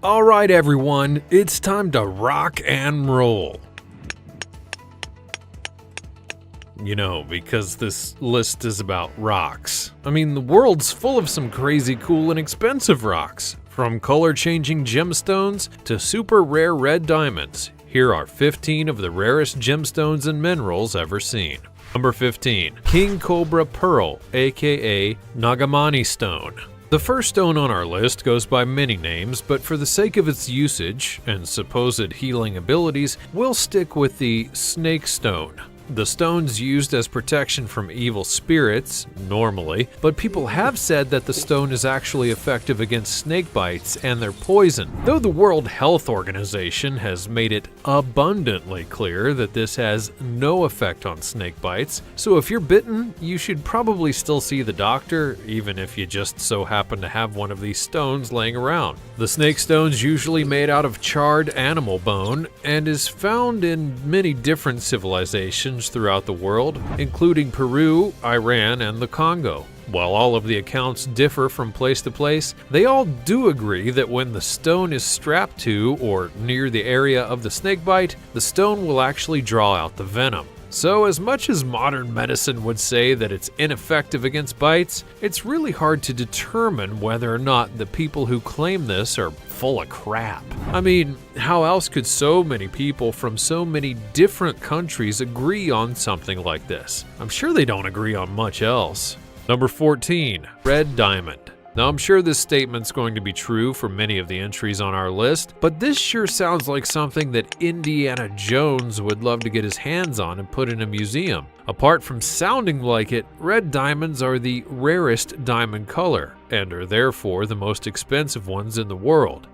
Alright everyone, it's time to rock and roll. You know, because this list is about rocks. I mean, the world's full of some crazy cool and expensive rocks. From color-changing gemstones to super rare red diamonds, here are 15 of the rarest gemstones and minerals ever seen. Number 15. King Cobra Pearl, aka Nagamani Stone. The first stone on our list goes by many names, but for the sake of its usage and supposed healing abilities, we'll stick with the Snake Stone. The stone's used as protection from evil spirits, normally, but people have said that the stone is actually effective against snake bites and their poison, though the World Health Organization has made it abundantly clear that this has no effect on snake bites, so if you're bitten, you should probably still see the doctor, even if you just so happen to have one of these stones laying around. The snake stone's usually made out of charred animal bone and is found in many different civilizations throughout the world, including Peru, Iran, and the Congo. While all of the accounts differ from place to place, they all do agree that when the stone is strapped to or near the area of the snake bite, the stone will actually draw out the venom. So as much as modern medicine would say that it's ineffective against bites, it's really hard to determine whether or not the people who claim this are full of crap. I mean, how else could so many people from so many different countries agree on something like this? I'm sure they don't agree on much else. Number 14. Red Diamond. Now, I'm sure this statement's going to be true for many of the entries on our list, but this sure sounds like something that Indiana Jones would love to get his hands on and put in a museum. Apart from sounding like it, red diamonds are the rarest diamond color, and are therefore the most expensive ones in the world.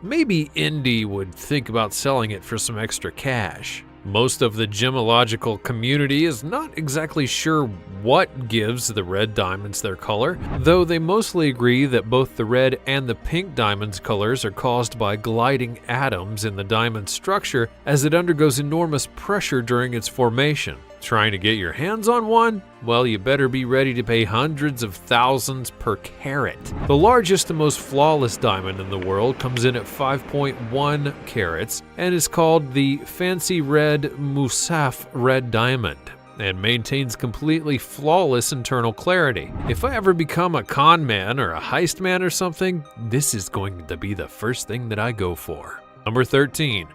Maybe Indy would think about selling it for some extra cash. Most of the gemological community is not exactly sure what gives the red diamonds their color, though they mostly agree that both the red and the pink diamond's colors are caused by gliding atoms in the diamond structure as it undergoes enormous pressure during its formation. Trying to get your hands on one? Well, you better be ready to pay hundreds of thousands per carat. The largest and most flawless diamond in the world comes in at 5.1 carats and is called the Fancy Red Musaf Red Diamond, and maintains completely flawless internal clarity. If I ever become a con man or a heist man or something, this is going to be the first thing that I go for. Number 13.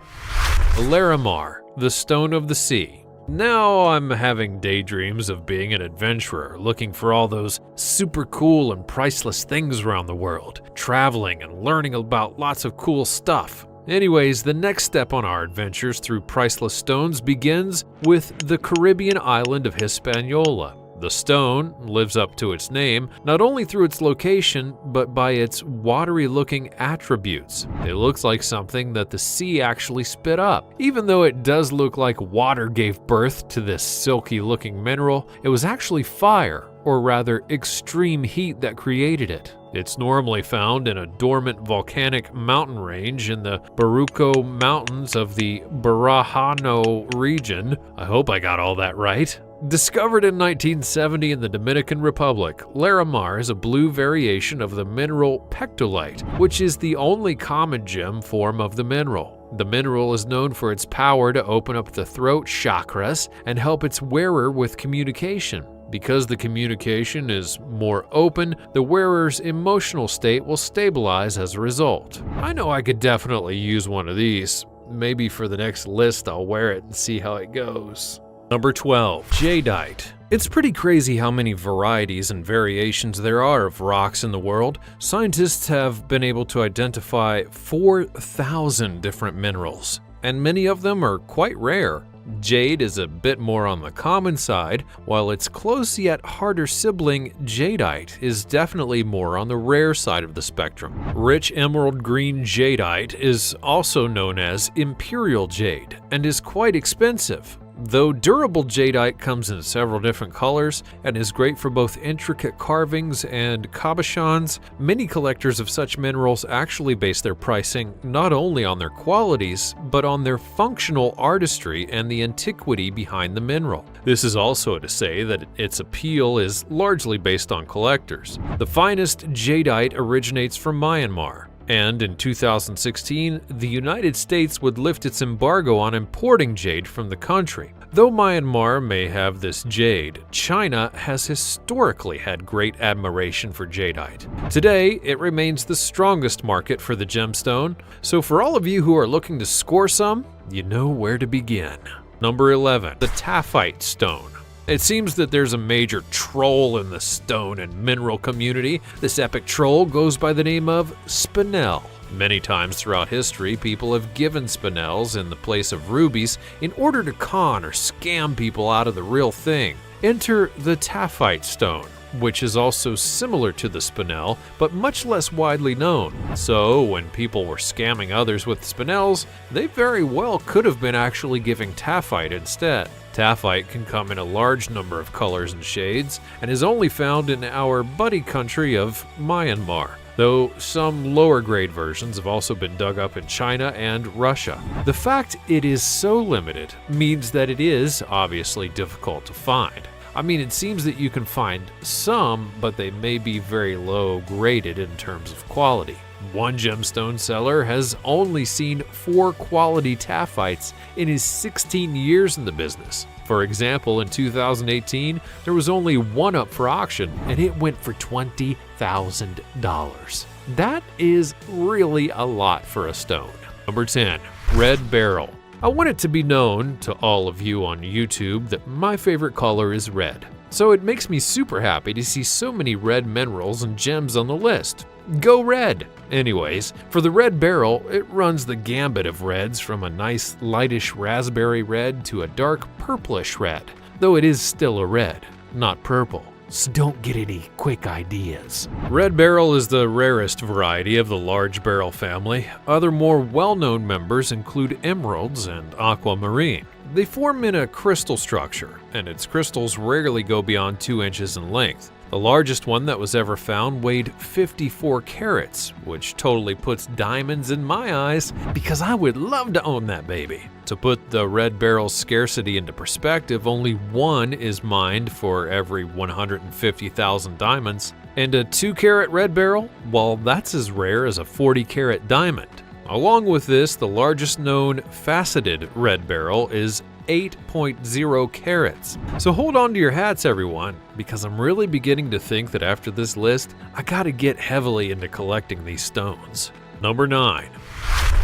Larimar, the Stone of the Sea. Now I'm having daydreams of being an adventurer, looking for all those super cool and priceless things around the world, traveling and learning about lots of cool stuff. Anyways, the next step on our adventures through priceless stones begins with the Caribbean island of Hispaniola. The stone lives up to its name, not only through its location, but by its watery-looking attributes. It looks like something that the sea actually spit up. Even though it does look like water gave birth to this silky-looking mineral, it was actually fire, or rather extreme heat, that created it. It's normally found in a dormant volcanic mountain range in the Baruco Mountains of the Barajano region. I hope I got all that right. Discovered in 1970 in the Dominican Republic, Larimar is a blue variation of the mineral pectolite, which is the only common gem form of the mineral. The mineral is known for its power to open up the throat chakras and help its wearer with communication. Because the communication is more open, the wearer's emotional state will stabilize as a result. I know I could definitely use one of these. Maybe for the next list I'll wear it and see how it goes. Number 12. Jadeite. It's pretty crazy how many varieties and variations there are of rocks in the world. Scientists have been able to identify 4,000 different minerals, and many of them are quite rare. Jade is a bit more on the common side, while its close yet harder sibling, jadeite, is definitely more on the rare side of the spectrum. Rich emerald green jadeite is also known as Imperial jade and is quite expensive. Though durable jadeite comes in several different colors and is great for both intricate carvings and cabochons, many collectors of such minerals actually base their pricing not only on their qualities, but on their functional artistry and the antiquity behind the mineral. This is also to say that its appeal is largely based on collectors. The finest jadeite originates from Myanmar, and in 2016, the United States would lift its embargo on importing jade from the country. Though Myanmar may have this jade, China has historically had great admiration for jadeite. Today, it remains the strongest market for the gemstone, so for all of you who are looking to score some, you know where to begin. Number 11, the Taphite stone. It seems that there's a major troll in the stone and mineral community. This epic troll goes by the name of spinel. Many times throughout history, people have given spinels in the place of rubies in order to con or scam people out of the real thing. Enter the Taphite stone, which is also similar to the spinel, but much less widely known. So when people were scamming others with spinels, they very well could have been actually giving taphite instead. Taphite can come in a large number of colors and shades, and is only found in our buddy country of Myanmar, though some lower grade versions have also been dug up in China and Russia. The fact it is so limited means that it is obviously difficult to find. I mean, it seems that you can find some, but they may be very low graded in terms of quality. One gemstone seller has only seen 4 quality taphites in his 16 years in the business. For example, in 2018, there was only one up for auction, and it went for $20,000. That is really a lot for a stone. Number 10, red beryl. I want it to be known to all of you on YouTube that my favorite color is red. So it makes me super happy to see so many red minerals and gems on the list. Go red! Anyways, for the red beryl, it runs the gambit of reds from a nice lightish raspberry red to a dark purplish red, though it is still a red, not purple. So don't get any quick ideas. Red beryl is the rarest variety of the large beryl family. Other more well-known members include emeralds and aquamarine. They form in a crystal structure, and its crystals rarely go beyond 2 inches in length. The largest one that was ever found weighed 54 carats, which totally puts diamonds in my eyes because I would love to own that baby. To put the red beryl's scarcity into perspective, only one is mined for every 150,000 diamonds. And a 2-carat red beryl, well, that's as rare as a 40-carat diamond. Along with this, the largest known faceted red beryl is 8.0 carats. So hold on to your hats, everyone, because I'm really beginning to think that after this list, I gotta get heavily into collecting these stones. Number 9,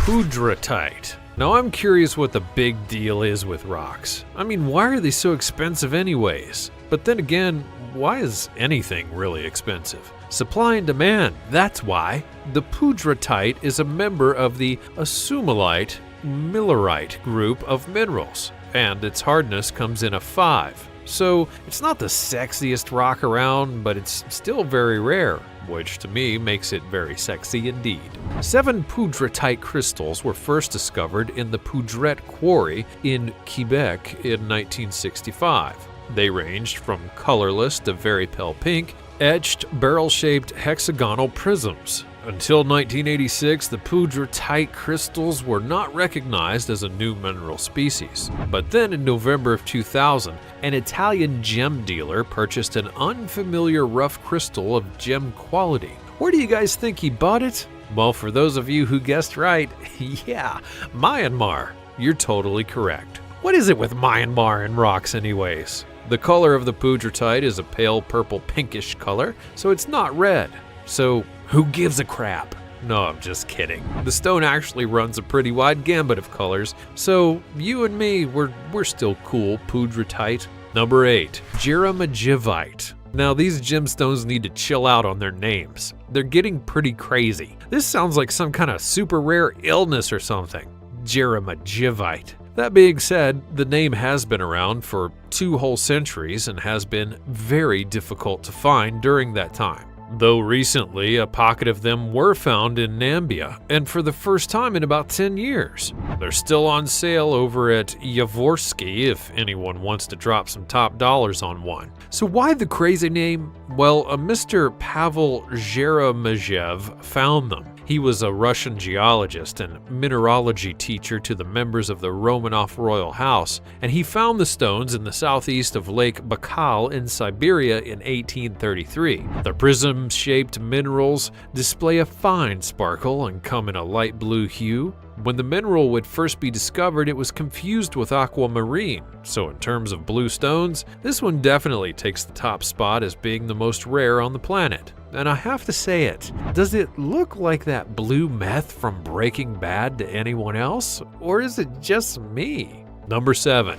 Pudratite. Now I'm curious what the big deal is with rocks. I mean, why are they so expensive anyways? But then again, why is anything really expensive? Supply and demand, that's why. The Pudratite is a member of the Assumelite Millerite group of minerals, and its hardness comes in a 5. So it's not the sexiest rock around, but it's still very rare, which to me makes it very sexy indeed. 7 Pudratite crystals were first discovered in the Poudret quarry in Quebec in 1965. They ranged from colorless to very pale pink, etched barrel-shaped hexagonal prisms. Until 1986, the Pudratite crystals were not recognized as a new mineral species. But then in November of 2000, an Italian gem dealer purchased an unfamiliar rough crystal of gem quality. Where do you guys think he bought it? Well, for those of you who guessed right, yeah, Myanmar. You're totally correct. What is it with Myanmar and rocks anyways? The color of the Pudratite is a pale purple pinkish color, so it's not red. So who gives a crap? No, I'm just kidding. The stone actually runs a pretty wide gambit of colors, so you and me, we're still cool, Pudratite. Number 8, Jeremagivite. Now these gemstones need to chill out on their names. They're getting pretty crazy. This sounds like some kind of super rare illness or something. Jeremagivite. That being said, the name has been around for 2 whole centuries and has been very difficult to find during that time. though recently a pocket of them were found in Namibia, and for the first time in about 10 years. They're still on sale over at Yavorski if anyone wants to drop some top dollars on one. So why the crazy name? Well, a Mr. Pavel Jeremejev found them. He was a Russian geologist and mineralogy teacher to the members of the Romanov royal house, and he found the stones in the southeast of Lake Baikal in Siberia in 1833. The prism-shaped minerals display a fine sparkle and come in a light blue hue. When the mineral would first be discovered, it was confused with aquamarine, so in terms of blue stones, this one definitely takes the top spot as being the most rare on the planet. And I have to say it, does it look like that blue meth from Breaking Bad to anyone else, or is it just me? Number 7.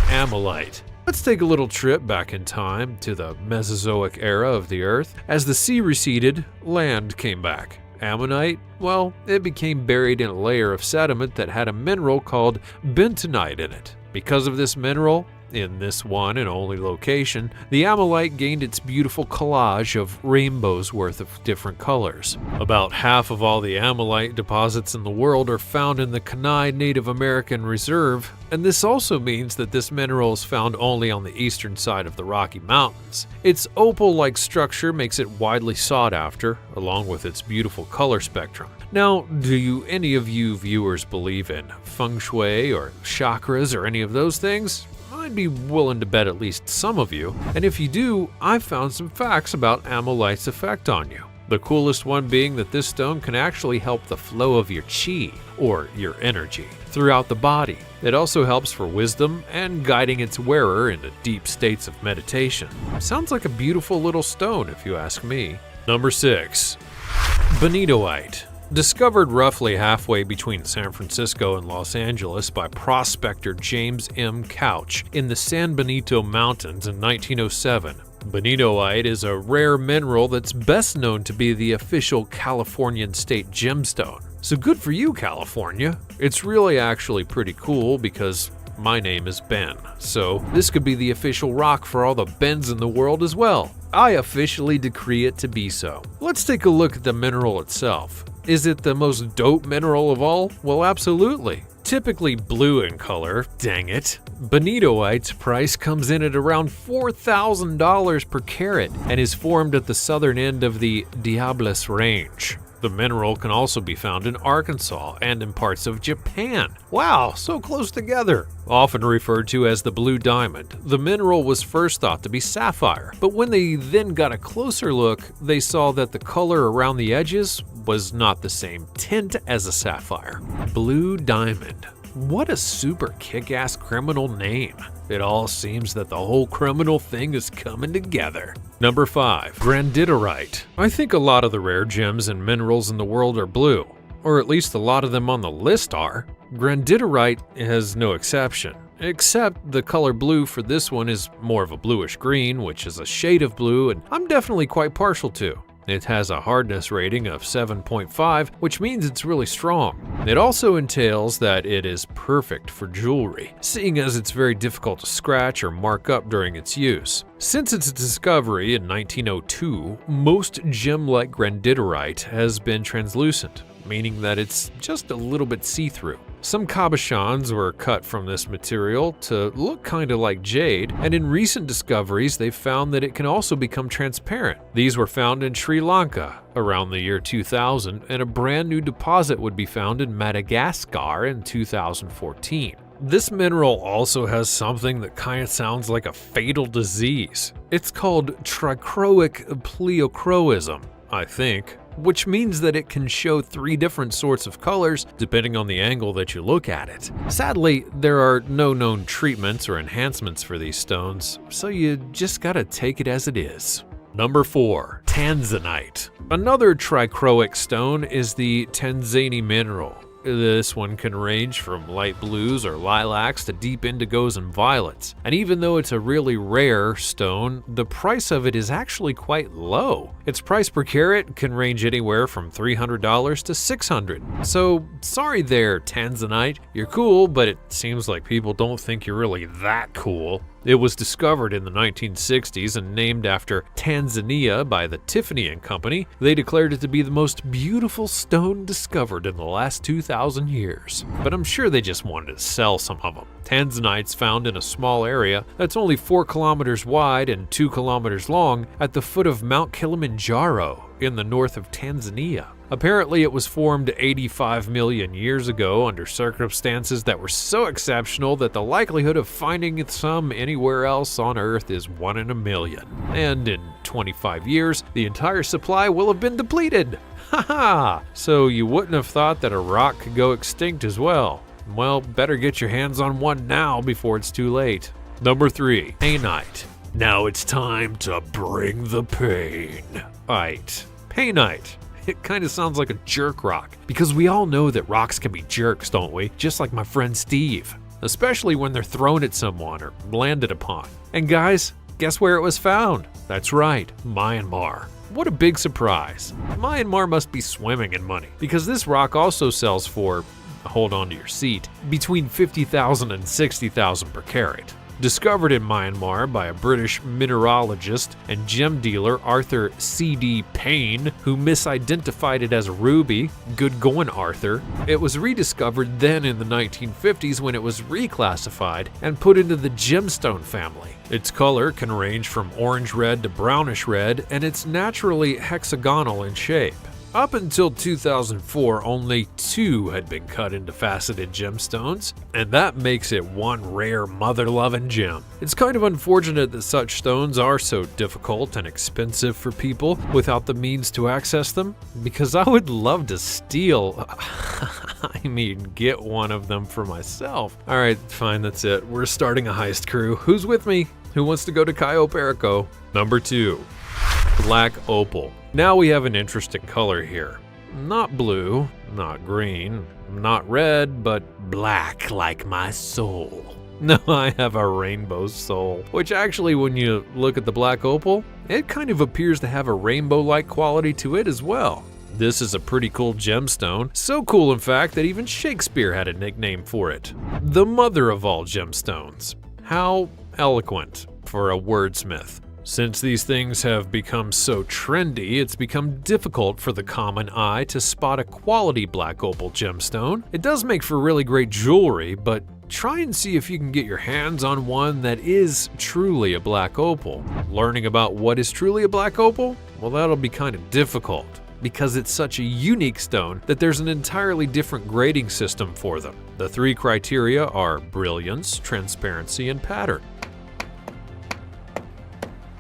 Ammonite. Let's take a little trip back in time to the Mesozoic era of the Earth. As the sea receded, land came back. Ammonite, well, it became buried in a layer of sediment that had a mineral called bentonite in it. Because of this mineral, in this one and only location, the ammonite gained its beautiful collage of rainbows worth of different colors. About half of all the ammonite deposits in the world are found in the Kenai Native American Reserve, and this also means that this mineral is found only on the eastern side of the Rocky Mountains. Its opal-like structure makes it widely sought after, along with its beautiful color spectrum. Now, do any of you viewers believe in feng shui or chakras or any of those things? I'd be willing to bet at least some of you, and if you do, I've found some facts about ammonite's effect on you. The coolest one being that this stone can actually help the flow of your chi, or your energy, throughout the body. It also helps for wisdom and guiding its wearer into deep states of meditation. Sounds like a beautiful little stone if you ask me. Number 6. Benitoite. Discovered roughly halfway between San Francisco and Los Angeles by prospector James M. Couch in the San Benito Mountains in 1907. Benitoite is a rare mineral that's best known to be the official Californian state gemstone. So good for you, California. It's really actually pretty cool because my name is Ben, so this could be the official rock for all the Bens in the world as well. I officially decree it to be so. Let's take a look at the mineral itself. Is it the most dope mineral of all? Well, absolutely. Typically blue in color, dang it, benitoite's price comes in at around $4,000 per carat and is formed at the southern end of the Diables Range. The mineral can also be found in Arkansas and in parts of Japan. Wow, so close together. Often referred to as the blue diamond, the mineral was first thought to be sapphire, but when they then got a closer look, they saw that the color around the edges was not the same tint as a sapphire. Blue diamond. What a super kick-ass criminal name. It all seems that the whole criminal thing is coming together. Number 5. Granditerite. I think a lot of the rare gems and minerals in the world are blue, or at least a lot of them on the list are. Granditerite has no exception, except the color blue for this one is more of a bluish green, which is a shade of blue and I'm definitely quite partial to. It has a hardness rating of 7.5, which means it's really strong. It also entails that it is perfect for jewelry, seeing as it's very difficult to scratch or mark up during its use. Since its discovery in 1902, most gem-like granditerite has been translucent, meaning that it's just a little bit see-through. Some cabochons were cut from this material to look kind of like jade, and in recent discoveries they've found that it can also become transparent. These were found in Sri Lanka around the year 2000, and a brand new deposit would be found in Madagascar in 2014. This mineral also has something that kind of sounds like a fatal disease. It's called trichroic pleochroism, I think, which means that it can show 3 different sorts of colors depending on the angle that you look at it. Sadly, there are no known treatments or enhancements for these stones, so you just gotta take it as it is. Number 4. Tanzanite. Another trichroic stone is the Tanzani mineral. This one can range from light blues or lilacs to deep indigos and violets. And even though it's a really rare stone, the price of it is actually quite low. Its price per carat can range anywhere from $300 to $600. So sorry there, Tanzanite. You're cool, but it seems like people don't think you're really that cool. It was discovered in the 1960s and named after Tanzania by the Tiffany & Company. They declared it to be the most beautiful stone discovered in the last 2,000 years. But I'm sure they just wanted to sell some of them. Tanzanite's found in a small area that's only 4 kilometers wide and 2 kilometers long at the foot of Mount Kilimanjaro in the north of Tanzania. Apparently, it was formed 85 million years ago under circumstances that were so exceptional that the likelihood of finding some anywhere else on Earth is 1 in a million. And in 25 years, the entire supply will have been depleted. Haha! So you wouldn't have thought that a rock could go extinct as well. Well, better get your hands on one now before it's too late. Number 3. Painite. Now it's time to bring the pain. Painite. It kind of sounds like a jerk rock, because we all know that rocks can be jerks, don't we? Just like my friend Steve. Especially when they're thrown at someone or landed upon. And guys, guess where it was found? That's right, Myanmar. What a big surprise. Myanmar must be swimming in money, because this rock also sells for, hold on to your seat, between 50,000 and 60,000 per carat. Discovered in Myanmar by a British mineralogist and gem dealer Arthur C.D. Payne, who misidentified it as a ruby. Good going, Arthur. It was rediscovered then in the 1950s when it was reclassified and put into the gemstone family. Its color can range from orange red to brownish red, and it's naturally hexagonal in shape. Up until 2004, only 2 had been cut into faceted gemstones, and that makes it one rare mother-loving gem. It's kind of unfortunate that such stones are so difficult and expensive for people without the means to access them, because I would love to steal, get one of them for myself. Alright, fine, that's it. We're starting a heist crew. Who's with me? Who wants to go to Cayo Perico? Number 2. Black opal. Now we have an interesting color here. Not blue, not green, not red, but black like my soul. No, I have a rainbow soul, which actually when you look at the black opal, it kind of appears to have a rainbow-like quality to it as well. This is a pretty cool gemstone, so cool in fact that even Shakespeare had a nickname for it. The mother of all gemstones. How eloquent for a wordsmith. Since these things have become so trendy, it's become difficult for the common eye to spot a quality black opal gemstone. It does make for really great jewelry, but try and see if you can get your hands on one that is truly a black opal. Learning about what is truly a black opal? Well, that'll be kind of difficult, because it's such a unique stone that there's an entirely different grading system for them. The 3 criteria are brilliance, transparency, and pattern.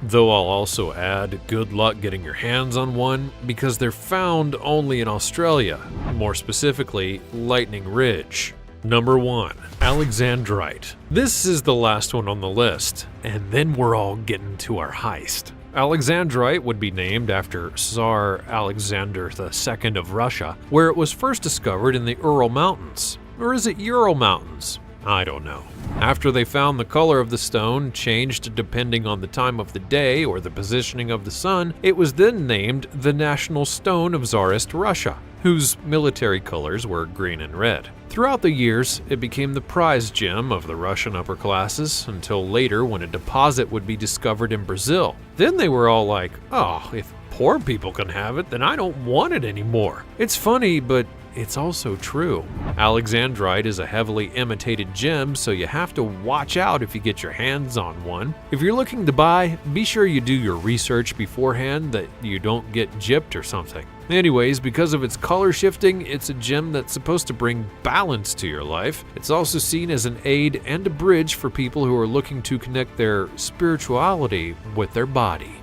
Though I'll also add good luck getting your hands on one because they're found only in Australia, more specifically Lightning Ridge. Number 1. Alexandrite. This is the last one on the list, and then we're all getting to our heist. Alexandrite would be named after Tsar Alexander II of Russia, where it was first discovered in the Ural Mountains. Or is it Ural Mountains? I don't know. After they found the color of the stone changed depending on the time of the day or the positioning of the sun, it was then named the National Stone of Tsarist Russia, whose military colors were green and red. Throughout the years, it became the prize gem of the Russian upper classes until later when a deposit would be discovered in Brazil. Then they were all like, oh, if poor people can have it, then I don't want it anymore. It's funny, but it's also true. Alexandrite is a heavily imitated gem, so you have to watch out if you get your hands on one. If you're looking to buy, be sure you do your research beforehand that you don't get gypped or something. Anyways, because of its color shifting, it's a gem that's supposed to bring balance to your life. It's also seen as an aid and a bridge for people who are looking to connect their spirituality with their body.